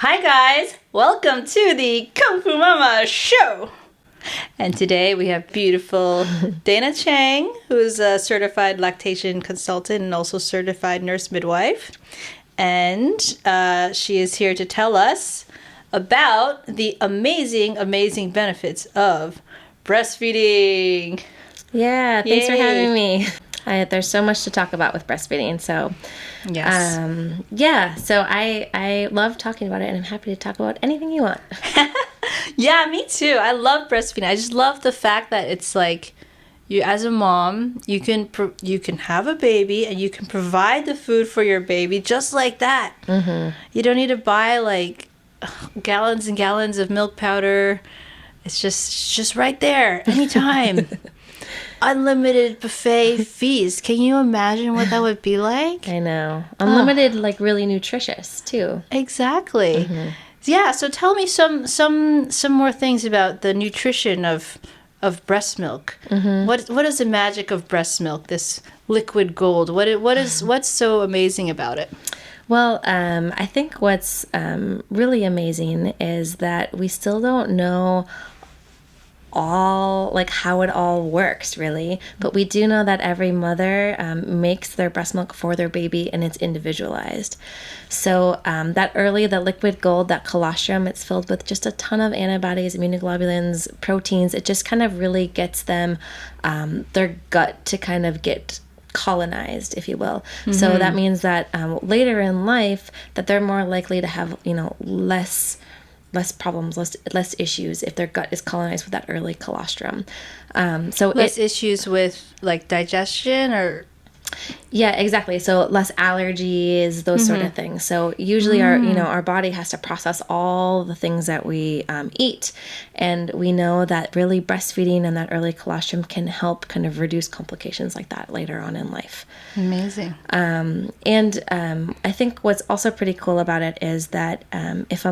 Hi guys, welcome to the Kung Fu Mama show. And today we have beautiful Dana Chang, who is a certified lactation consultant and also certified nurse midwife. And she is here to tell us about the amazing benefits of breastfeeding. Yeah, thanks for having me. There's so much to talk about with breastfeeding. So, yes. So I love talking about it, and I'm happy to talk about anything you want. Yeah, me too. I love breastfeeding. I just love the fact that it's like, you as a mom, you can have a baby and you can provide the food for your baby just like that. Mm-hmm. You don't need to buy like gallons and gallons of milk powder. It's just right there anytime. Unlimited buffet feast. Can you imagine what that would be like? I know. Unlimited, like really nutritious too. Exactly. Mm-hmm. Yeah. So tell me some more things about the nutrition of breast milk. Mm-hmm. What is the magic of breast milk? This liquid gold. What's so amazing about it? Well, I think what's really amazing is that we still don't know how it all works really, but we do know that every mother makes their breast milk for their baby, and it's individualized. So the liquid gold, that colostrum, it's filled with just a ton of antibodies, immunoglobulins, proteins. It just kind of really gets them their gut to kind of get colonized, if you will. Mm-hmm. So that means that later in life that they're more likely to have less problems, less issues if their gut is colonized with that early colostrum. So less issues with like digestion or... Yeah, exactly. So less allergies, those sort of things. So usually our body has to process all the things that we eat. And we know that really breastfeeding and that early colostrum can help kind of reduce complications like that later on in life. Amazing. I think what's also pretty cool about it is that if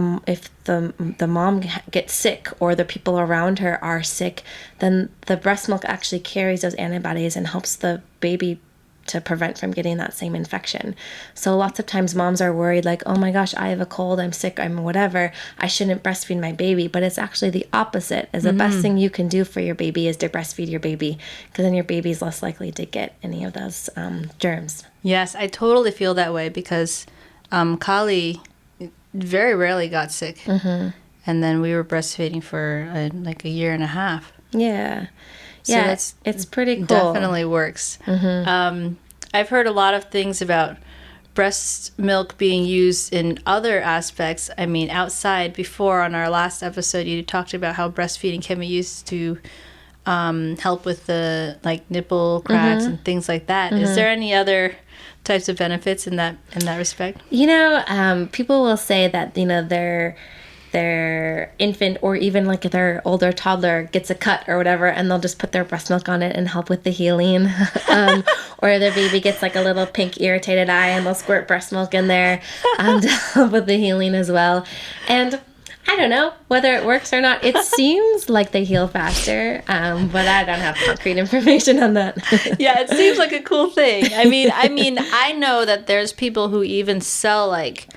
the mom gets sick or the people around her are sick, then the breast milk actually carries those antibodies and helps the baby to prevent from getting that same infection. So lots of times moms are worried like, oh my gosh, I have a cold, I'm sick, I'm whatever, I shouldn't breastfeed my baby. But it's actually the opposite. The best thing you can do for your baby is to breastfeed your baby, because then your baby's less likely to get any of those germs. Yes, I totally feel that way because Kali very rarely got sick. Mm-hmm. And then we were breastfeeding for like a year and a half. Yeah. So yeah, it's pretty cool. Definitely works. Mm-hmm. I've heard a lot of things about breast milk being used in other aspects. I mean, outside. Before on our last episode, you talked about how breastfeeding can be used to help with the like nipple cracks and things like that. Mm-hmm. Is there any other types of benefits in that respect? People will say that their infant or even like their older toddler gets a cut or whatever, and they'll just put their breast milk on it and help with the healing. Or their baby gets like a little pink irritated eye and they'll squirt breast milk in there to help with the healing as well. And I don't know whether it works or not. It seems like they heal faster, but I don't have concrete information on that. Yeah, it seems like a cool thing. I mean, I know that there's people who even sell like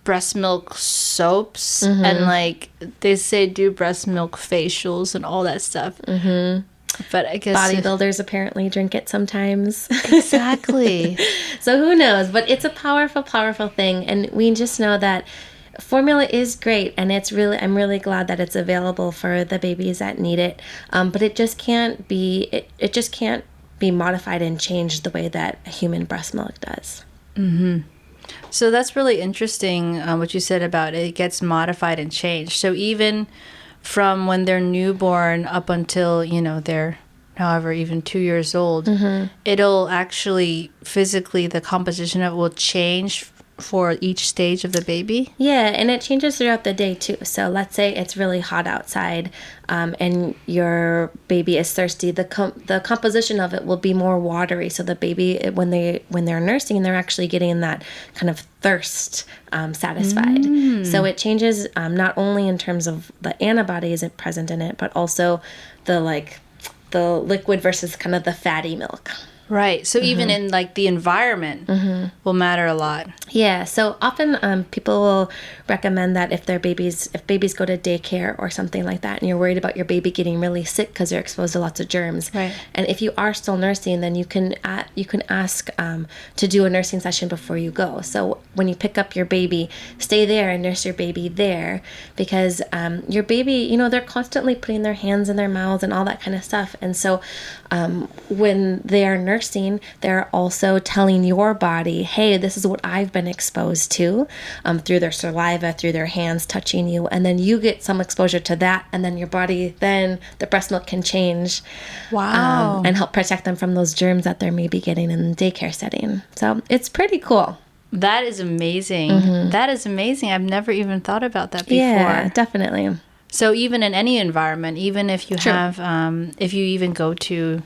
breast milk soaps and like they say do breast milk facials and all that stuff. Mm-hmm. But I guess bodybuilders apparently drink it sometimes. Exactly. So who knows? But it's a powerful, powerful thing, and we just know that formula is great, and I'm really glad that it's available for the babies that need it. But it just can't be. It just can't be modified and changed the way that a human breast milk does. Mm-hmm. So that's really interesting what you said about it gets modified and changed. So even from when they're newborn up until, they're however even 2 years old, it'll actually physically, the composition of it will change for each stage of the baby? Yeah, and it changes throughout the day too. So let's say it's really hot outside and your baby is thirsty. The composition of it will be more watery. So the baby, when they're nursing, they're actually getting that kind of thirst satisfied. So it changes not only in terms of the antibodies present in it, but also the liquid versus kind of the fatty milk. Right. So even in like the environment will matter a lot. Yeah. So often people will recommend that if babies go to daycare or something like that, and you're worried about your baby getting really sick because they're exposed to lots of germs. Right. And if you are still nursing, then you can ask to do a nursing session before you go. So when you pick up your baby, stay there and nurse your baby there, because your baby, they're constantly putting their hands in their mouths and all that kind of stuff. And so when they are nursing, they're also telling your body, hey, this is what I've been exposed to, through their saliva, through their hands touching you. And then you get some exposure to that. And then your body, then the breast milk can change. Wow. And help protect them from those germs that they're maybe getting in the daycare setting. So it's pretty cool. That is amazing. That is amazing. I've never even thought about that before. Yeah, definitely. So even in any environment, even if you have, if you even go to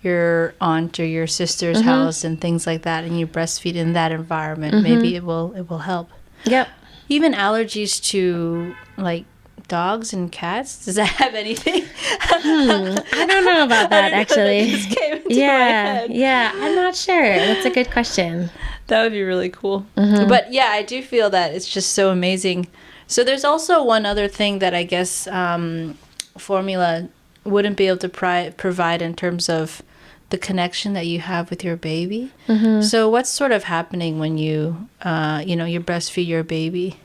your aunt or your sister's house and things like that, and you breastfeed in that environment, maybe it will help. Yep. Even allergies to like dogs and cats, does that have anything? I don't know about that, actually. That just came into my head. Yeah, I'm not sure. That's a good question. That would be really cool. But yeah, I do feel that it's just so amazing. So there's also one other thing that I guess formula wouldn't be able to provide in terms of the connection that you have with your baby. So what's sort of happening when you breastfeed your baby?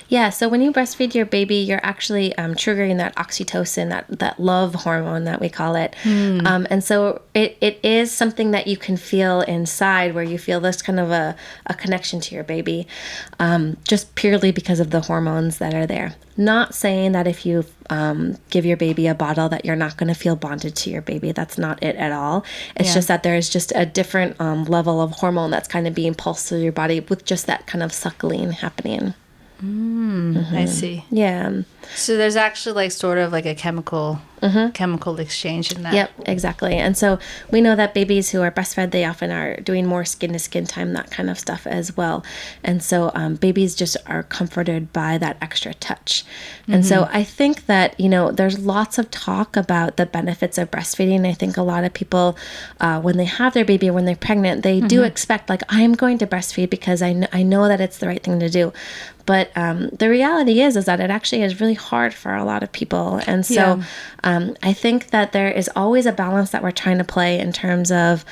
Yeah, so when you breastfeed your baby, you're actually triggering that oxytocin, that love hormone that we call it. And so it is something that you can feel inside, where you feel this kind of a connection to your baby, just purely because of the hormones that are there. Not saying that if you give your baby a bottle that you're not going to feel bonded to your baby. That's not it at all. It's just that there's just a different level of hormone that's kind of being pulsed through your body with just that kind of suckling happening. I see. Yeah. So there's actually like sort of like a chemical exchange in that. Yep, exactly. And so we know that babies who are breastfed, they often are doing more skin-to-skin time, that kind of stuff as well. And so babies just are comforted by that extra touch. And so I think that, there's lots of talk about the benefits of breastfeeding. I think a lot of people, when they have their baby, when they're pregnant, they do expect, like, I'm going to breastfeed because I know that it's the right thing to do. But the reality is that it actually is really hard for a lot of people. And so I think that there is always a balance that we're trying to play in terms of,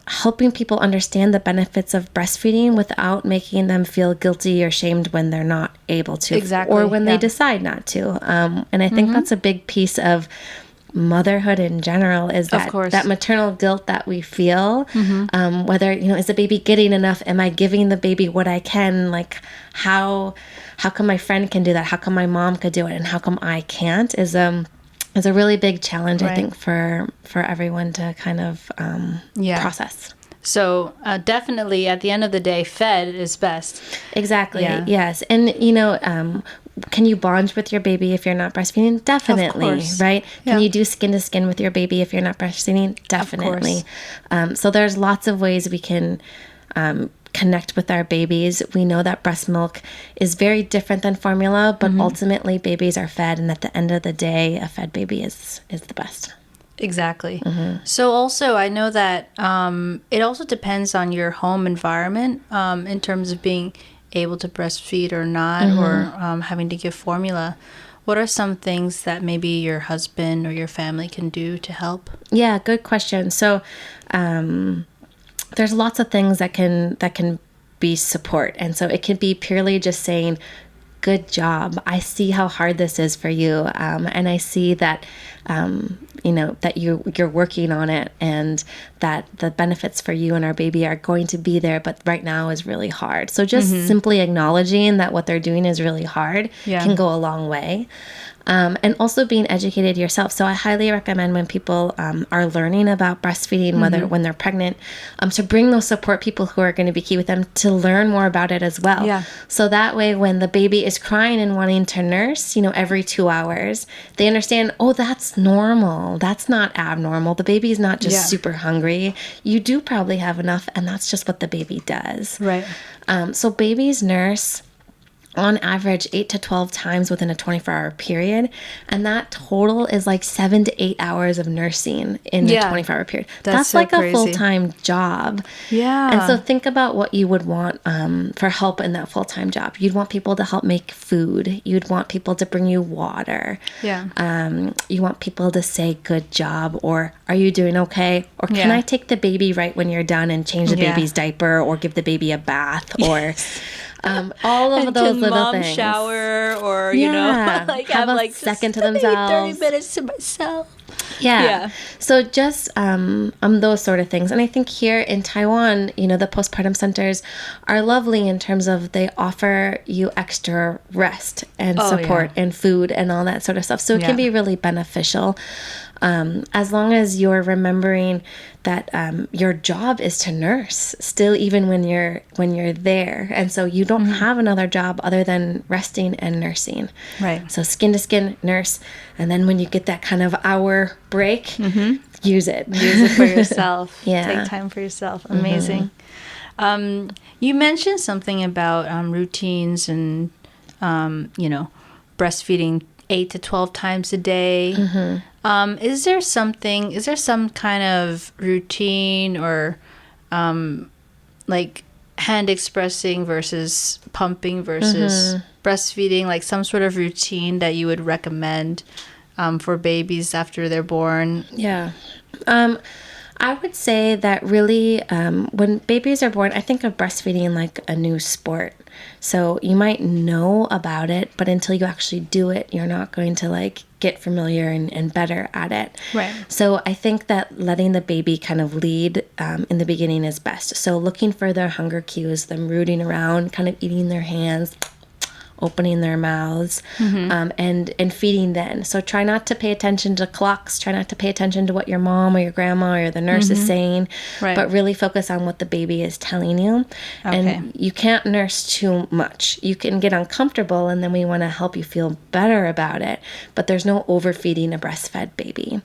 helping people understand the benefits of breastfeeding without making them feel guilty or shamed when they're not able to. Exactly. Or when they decide not to. And I think that's a big piece of motherhood in general, is that maternal guilt that we feel, whether, is the baby getting enough? Am I giving the baby what I can? Like, how come my friend can do that? How come my mom could do it? And how come I can't? Is a really big challenge, I think, for everyone to kind of process. So definitely at the end of the day, fed is best. Exactly. Yeah. Yes. And, can you bond with your baby if you're not breastfeeding? Definitely, right? Yeah. Can you do skin to skin with your baby if you're not breastfeeding? Definitely. So there's lots of ways we can connect with our babies. We know that breast milk is very different than formula, but ultimately babies are fed, and at the end of the day, a fed baby is the best. Exactly. So also, I know that it also depends on your home environment in terms of being able to breastfeed or not, or having to give formula. What are some things that maybe your husband or your family can do to help? Yeah, good question. So there's lots of things that can be support. And so it can be purely just saying, good job. I see how hard this is for you. And I see that, that you're working on it, and that the benefits for you and our baby are going to be there, but right now is really hard. So just simply acknowledging that what they're doing is really hard can go a long way. And also being educated yourself. So I highly recommend when people are learning about breastfeeding, whether when they're pregnant, to bring those support people who are going to be key with them to learn more about it as well. Yeah. So that way, when the baby is crying and wanting to nurse, every 2 hours, they understand, oh, that's normal. That's not abnormal. The baby is not just super hungry. You do probably have enough, and that's just what the baby does. Right. So babies nurse on average 8 to 12 times within a 24-hour period, and that total is like 7 to 8 hours of nursing in the 24-hour period. That's so like crazy. a full-time job. Yeah. And so think about what you would want for help in that full-time job. You'd want people to help make food. You'd want people to bring you water. Yeah. You want people to say good job, or are you doing okay, or can I take the baby right when you're done and change the baby's diaper, or give the baby a bath, or all of those can little mom things. shower, or you know, like have a like second to just themselves. 30 minutes to myself. Yeah. So just those sort of things. And I think here in Taiwan, you know, the postpartum centers are lovely in terms of they offer you extra rest and support and food and all that sort of stuff. So it can be really beneficial. As long as you're remembering that your job is to nurse still, even when you're there, and so you don't have another job other than resting and nursing. Right. So skin to skin, nurse, and then when you get that kind of hour break, use it. Use it for yourself. Yeah. Take time for yourself. Amazing. You mentioned something about routines and you know, breastfeeding 8 to 12 times a day. Is there some kind of routine or like hand expressing versus pumping versus breastfeeding, like some sort of routine that you would recommend for babies after they're born? Yeah. I would say that really when babies are born, I think of breastfeeding like a new sport. So you might know about it, but until you actually do it, you're not going to like get familiar and better at it. Right. So I think that letting the baby kind of lead in the beginning is best. So looking for their hunger cues, them rooting around, kind of eating their hands, opening their mouths, and feeding then. So try not to pay attention to clocks, try not to pay attention to what your mom or your grandma or the nurse is saying, but really focus on what the baby is telling you. And you can't nurse too much. You can get uncomfortable, and then we want to help you feel better about it, but there's no overfeeding a breastfed baby.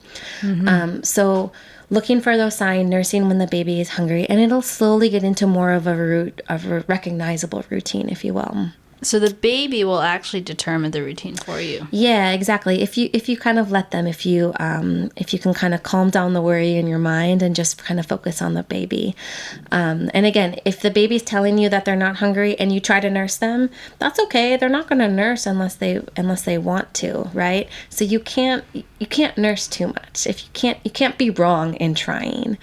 So looking for those signs, nursing when the baby is hungry, and it'll slowly get into more of a recognizable routine, if you will. So the baby will actually determine the routine for you. Yeah, exactly. If you kind of let them, if you can kind of calm down the worry in your mind and just kind of focus on the baby. And again, if the baby's telling you that they're not hungry and you try to nurse them, that's okay. They're not going to nurse unless they want to, right? So you can't nurse too much. If you can't be wrong in trying.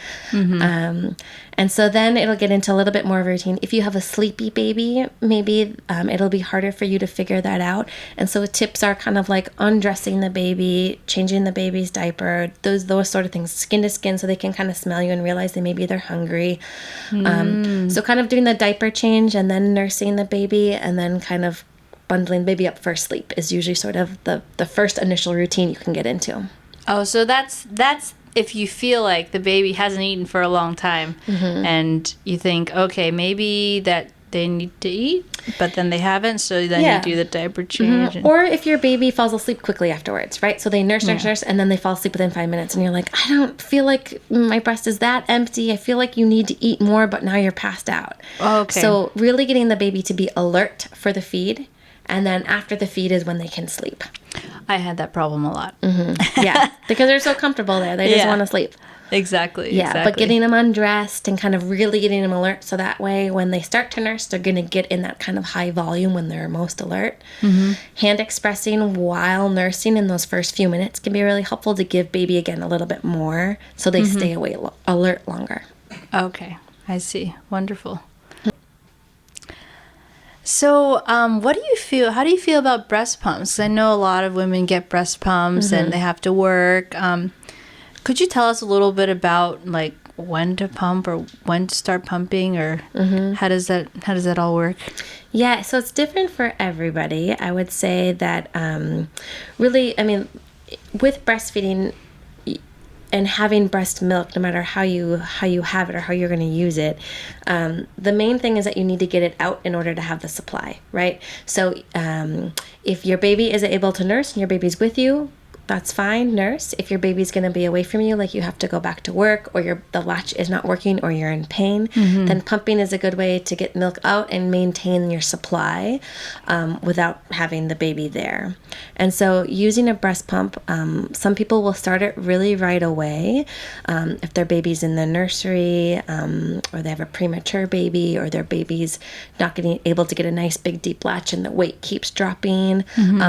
And so then it'll get into a little bit more of a routine. If you have a sleepy baby, maybe it'll be harder for you to figure that out. And so tips are kind of like undressing the baby, changing the baby's diaper, those sort of things, skin to skin, so they can kind of smell you and realize they're hungry. So kind of doing the diaper change and then nursing the baby and then kind of bundling the baby up for sleep is usually sort of the first initial routine you can get into. Oh, so that's if you feel like the baby hasn't eaten for a long time and you think, okay, maybe that they need to eat, but then they haven't, so then you do the diaper change. Or if your baby falls asleep quickly afterwards, right? So they nurse, and then they fall asleep within 5 minutes, and you're like, I don't feel like my breast is that empty. I feel like you need to eat more, but now you're passed out. Okay. So really getting the baby to be alert for the feed, and then after the feed is when they can sleep. I had that problem a lot. Yeah, because they're so comfortable there. They just want to sleep. Exactly. Yeah, exactly. but getting them undressed and kind of really getting them alert, so that way when they start to nurse, they're going to get in that kind of high volume when they're most alert. Hand expressing while nursing in those first few minutes can be really helpful to give baby, again, a little bit more so they stay alert longer. Okay, I see. Wonderful. So, what do you feel? How do you feel about breast pumps? 'Cause I know a lot of women get breast pumps and they have to work. Could you tell us a little bit about like when to pump or when to start pumping, or how does that all work? Yeah, so it's different for everybody. I would say that really, I mean, with breastfeeding and having breast milk, no matter how you have it or how you're going to use it, the main thing is that you need to get it out in order to have the supply, right? So if your baby is able to nurse and your baby's with you, that's fine, nurse. If your baby's going to be away from you, like you have to go back to work, or the latch is not working, or you're in pain, then pumping is a good way to get milk out and maintain your supply without having the baby there. And so using a breast pump, some people will start it really right away. If their baby's in the nursery, or they have a premature baby, or their baby's not able to get a nice big deep latch and the weight keeps dropping.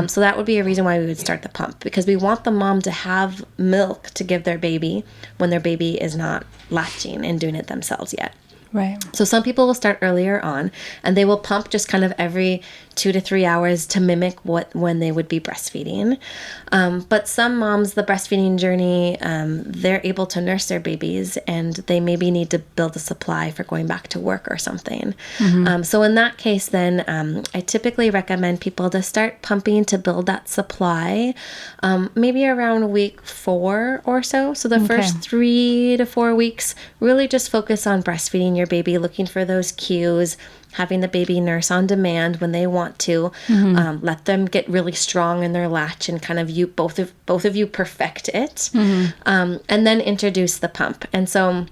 So that would be a reason why we would start the pump, because we want the mom to have milk to give their baby when their baby is not latching and doing it themselves yet. Right. So some people will start earlier on, and they will pump just kind of every 2 to 3 hours to mimic when they would be breastfeeding. But some moms, the breastfeeding journey, they're able to nurse their babies, and they maybe need to build a supply for going back to work or something. So in that case, then I typically recommend people to start pumping to build that supply, maybe around week 4 or so. So the first 3 to 4 weeks, really just focus on breastfeeding your baby, looking for those cues, having the baby nurse on demand when they want to, let them get really strong in their latch and kind of both of you perfect it, and then introduce the pump. And so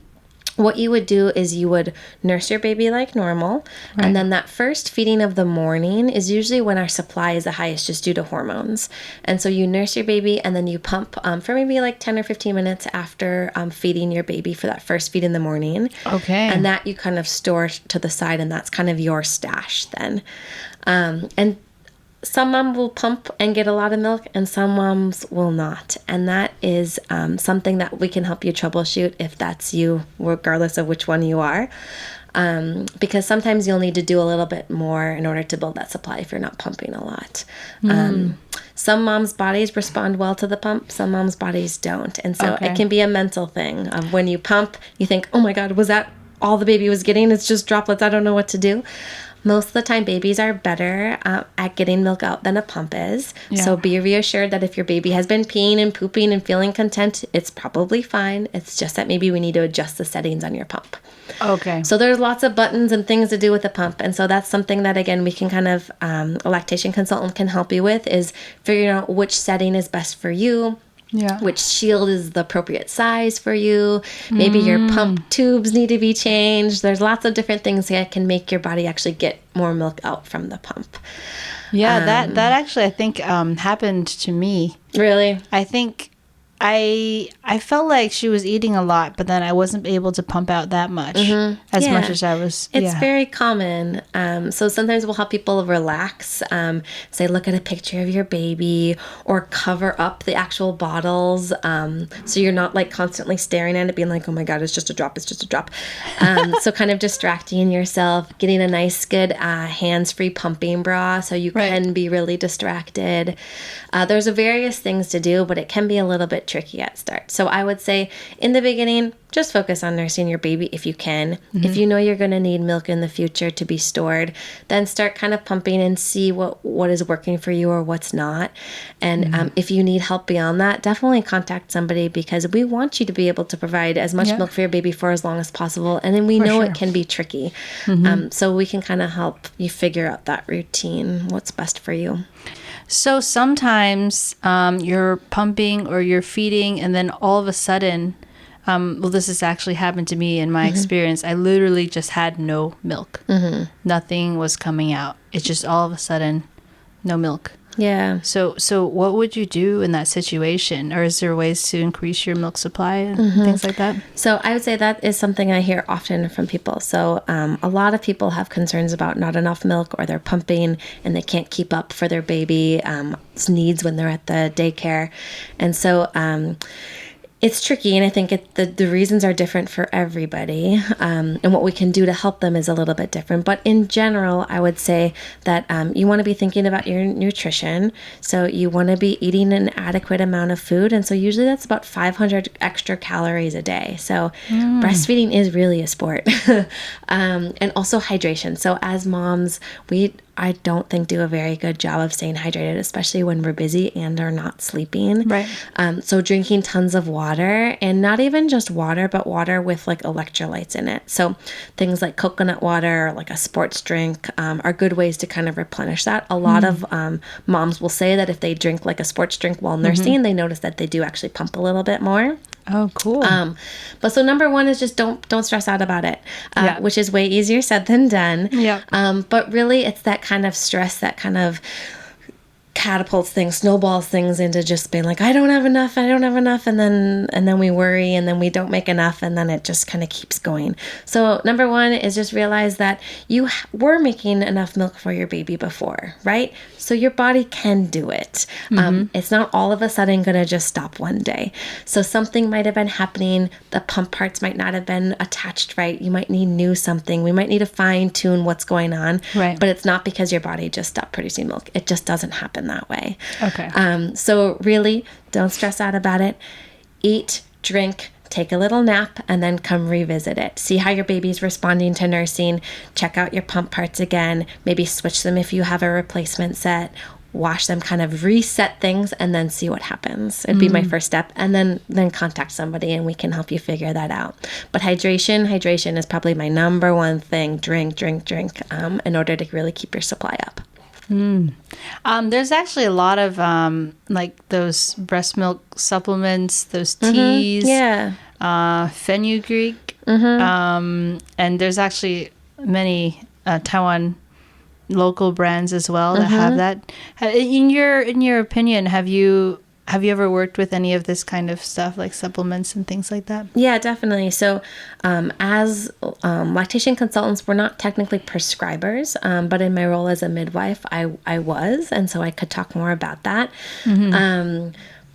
what you would do is you would nurse your baby like normal, and then that first feeding of the morning is usually when our supply is the highest just due to hormones. And so you nurse your baby, and then you pump for maybe like 10 or 15 minutes after feeding your baby for that first feed in the morning. Okay. And that you kind of store to the side, and that's kind of your stash then. And some moms will pump and get a lot of milk, and some moms will not. And that is something that we can help you troubleshoot if that's you, regardless of which one you are. Because sometimes you'll need to do a little bit more in order to build that supply if you're not pumping a lot. Some moms' bodies respond well to the pump, some moms' bodies don't. And so it can be a mental thing of when you pump, you think, oh my God, was that all the baby was getting? It's just droplets. I don't know what to do. Most of the time, babies are better at getting milk out than a pump is. Yeah. So be reassured that if your baby has been peeing and pooping and feeling content, it's probably fine. It's just that maybe we need to adjust the settings on your pump. Okay. So there's lots of buttons and things to do with the pump. And so that's something that, again, we can kind of, a lactation consultant can help you with, is figuring out which setting is best for you. Yeah. Which shield is the appropriate size for you. Maybe your pump tubes need to be changed. There's lots of different things that can make your body actually get more milk out from the pump. Yeah, that actually I think happened to me. Really? I think I felt like she was eating a lot, but then I wasn't able to pump out that much as much as I was. It's very common. So sometimes we'll help people relax. Say, look at a picture of your baby, or cover up the actual bottles, so you're not like constantly staring at it, being like, oh my God, it's just a drop, it's just a drop. So kind of distracting yourself, getting a nice, good hands-free pumping bra, so you can be really distracted. There's various things to do, but it can be a little bit tricky at start. So I would say in the beginning, just focus on nursing your baby if you can. If you know you're going to need milk in the future to be stored, then start kind of pumping and see what is working for you or what's not. And if you need help beyond that, definitely contact somebody, because we want you to be able to provide as much milk for your baby for as long as possible. And then we know it can be tricky. So we can kind of help you figure out that routine, what's best for you. So sometimes you're pumping or you're feeding, and then all of a sudden, this has actually happened to me in my experience. I literally just had no milk. Nothing was coming out. It's just all of a sudden, no milk. Yeah. So what would you do in that situation? Or is there ways to increase your milk supply and things like that? So I would say that is something I hear often from people. So a lot of people have concerns about not enough milk, or they're pumping and they can't keep up for their baby's needs when they're at the daycare. And so it's tricky, and I think the reasons are different for everybody, and what we can do to help them is a little bit different. But in general, I would say that you want to be thinking about your nutrition. So you want to be eating an adequate amount of food, and so usually that's about 500 extra calories a day. So breastfeeding is really a sport. And also hydration. So as moms, I don't think do a very good job of staying hydrated, especially when we're busy and are not sleeping. Right. So drinking tons of water, and not even just water, but water with like electrolytes in it. So things like coconut water or like a sports drink are good ways to kind of replenish that. A lot of moms will say that if they drink like a sports drink while nursing, they notice that they do actually pump a little bit more. Oh, cool. But so number one is just don't stress out about it, which is way easier said than done. Yeah. But really it's that kind of stress that kind of catapults things, snowballs things into just being like, I don't have enough. And then we worry, and then we don't make enough, and then it just kind of keeps going. So number one is just realize that you were making enough milk for your baby before, right? So your body can do it. It's not all of a sudden going to just stop one day. So something might have been happening. The pump parts might not have been attached right. You might need new something. We might need to fine tune what's going on. Right. But it's not because your body just stopped producing milk. It just doesn't happen that way. Okay. So really, don't stress out about it. Eat, drink, take a little nap, and then come revisit it. See how your baby's responding to nursing. Check out your pump parts again. Maybe switch them if you have a replacement set. Wash them, kind of reset things, and then see what happens. It'd be my first step. And then contact somebody and we can help you figure that out. But hydration is probably my number one thing. Drink, in order to really keep your supply up. There's actually a lot of like those breast milk supplements, those teas, fenugreek, and there's actually many Taiwan local brands as well that have that. In your opinion, have you ever worked with any of this kind of stuff, like supplements and things like that? Yeah, definitely. So as lactation consultants, we're not technically prescribers, but in my role as a midwife, I was, and so I could talk more about that.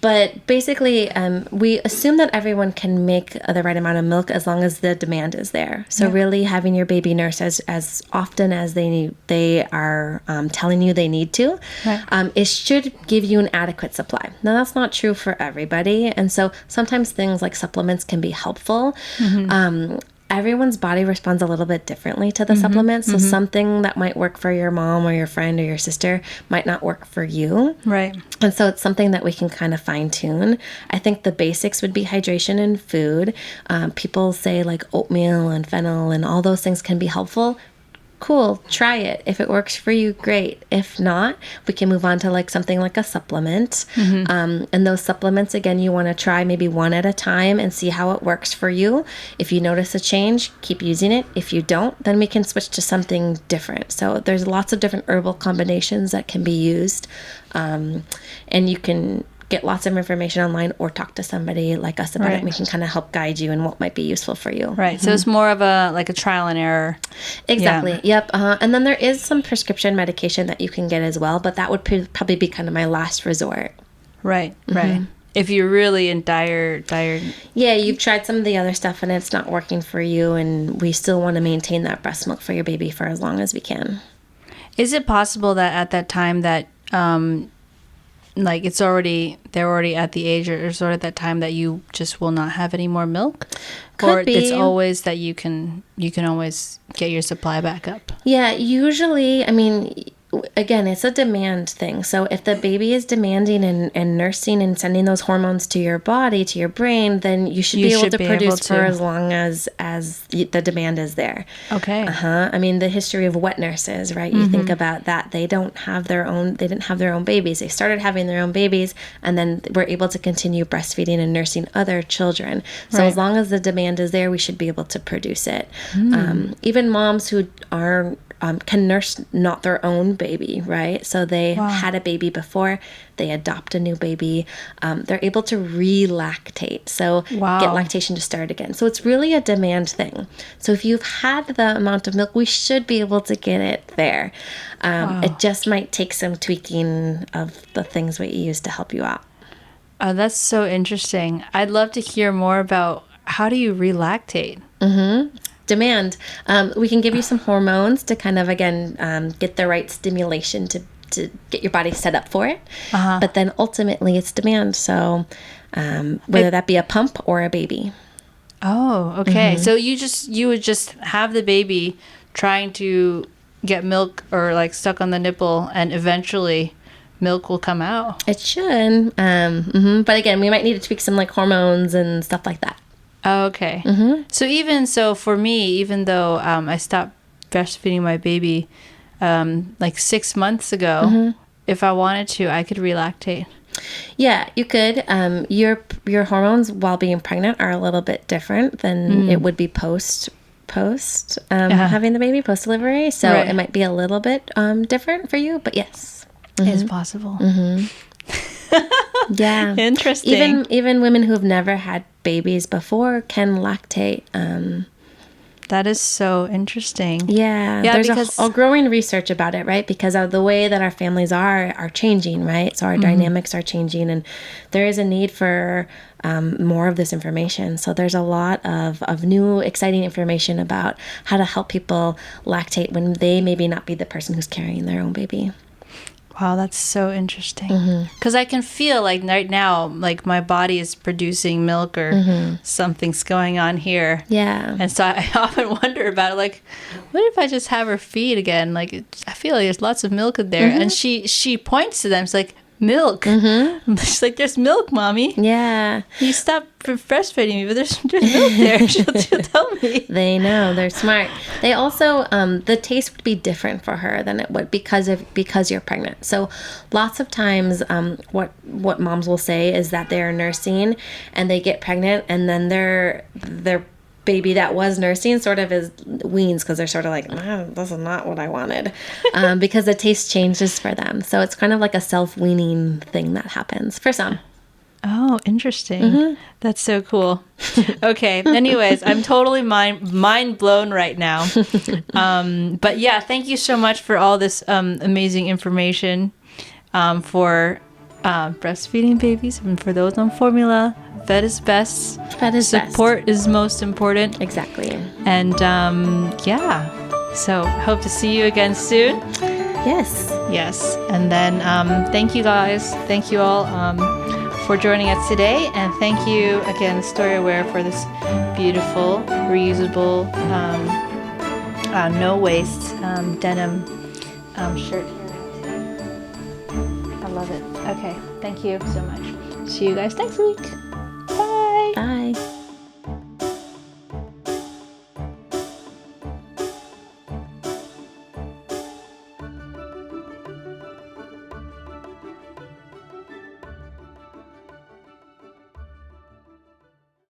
But basically, we assume that everyone can make the right amount of milk as long as the demand is there. So really having your baby nurse as often as they are telling you they need to, it should give you an adequate supply. Now, that's not true for everybody. And so sometimes things like supplements can be helpful. Everyone's body responds a little bit differently to the supplements. So something that might work for your mom or your friend or your sister might not work for you. Right. And so it's something that we can kind of fine tune. I think the basics would be hydration and food. People say like oatmeal and fennel and all those things can be helpful. Cool, try it. If it works for you, great. If not, we can move on to like something like a supplement. And those supplements, again, you want to try maybe one at a time and see how it works for you. If you notice a change, keep using it. If you don't, then we can switch to something different. So there's lots of different herbal combinations that can be used. And you can get lots of information online or talk to somebody like us about it. And we can kind of help guide you in what might be useful for you. Right. So it's more of a trial and error. Exactly. Yeah. Yep. And then there is some prescription medication that you can get as well, but that would probably be kind of my last resort. Right. Right. If you're really in dire. Yeah, you've tried some of the other stuff and it's not working for you, and we still want to maintain that breast milk for your baby for as long as we can. Is it possible that at that time that like they're already at the age or sort of that time that you just will not have any more milk? Could be. It's always that you can always get your supply back up? Yeah, usually, I mean, again, it's a demand thing. So if the baby is demanding and nursing and sending those hormones to your body, to your brain, then you should be able to produce for as long as the demand is there. Okay. I mean, the history of wet nurses, right? You think about that. They didn't have their own babies. They started having their own babies and then were able to continue breastfeeding and nursing other children. So as long as the demand is there, we should be able to produce it. Even moms who are can nurse not their own baby, right? So they had a baby before, they adopt a new baby, they're able to re-lactate. So get lactation to start again. So it's really a demand thing. So if you've had the amount of milk, we should be able to get it there. It just might take some tweaking of the things we use to help you out. That's so interesting. I'd love to hear more about how do you re-lactate? Demand. We can give you some hormones to kind of, again, get the right stimulation to get your body set up for it. But then ultimately it's demand. So whether that be a pump or a baby. Oh, okay. So you would just have the baby trying to get milk or like stuck on the nipple and eventually milk will come out. It should. But again, we might need to tweak some like hormones and stuff like that. Oh, okay. So even so for me, even though I stopped breastfeeding my baby like 6 months ago, if I wanted to, I could relactate. Yeah, you could. Your hormones while being pregnant are a little bit different than it would be post having the baby, post delivery. So Right. it might be a little bit different for you, but yes. It's possible. Yeah. Interesting. Even women who've never had babies before can lactate. That is so interesting. Yeah, there's a growing research about it, right? Because of the way that our families are changing, right? So our dynamics are changing, and there is a need for more of this information. So there's a lot of new, exciting information about how to help people lactate when they maybe not be the person who's carrying their own baby. Wow, that's so interesting. Because I can feel like right now, like my body is producing milk or something's going on here. Yeah. And so I often wonder about it, like, what if I just have her feed again? Like, I feel like there's lots of milk in there. And she points to them. She's like, milk. She's like, there's milk, mommy. Yeah. You stopped breastfeeding me, but there's milk there. She'll tell me. They know. They're smart. They also, the taste would be different for her than it would because you're pregnant. So lots of times what moms will say is that they're nursing and they get pregnant and then their baby that was nursing sort of is weans because they're sort of like, this is not what I wanted, because the taste changes for them. So it's kind of like a self-weaning thing that happens for some. Oh, interesting. That's so cool. Okay. Anyways, I'm totally mind blown right now. But yeah, thank you so much for all this amazing information for breastfeeding babies and for those on formula. Fed is best. Fed is best. Support is most important. Exactly. And yeah, so hope to see you again soon. Yes. And then thank you guys. Thank you all for joining us today. And thank you again, StoryAware, for this beautiful, reusable, no waste denim shirt here. I love it. Okay. Thank you so much. See you guys next week. Bye. Bye.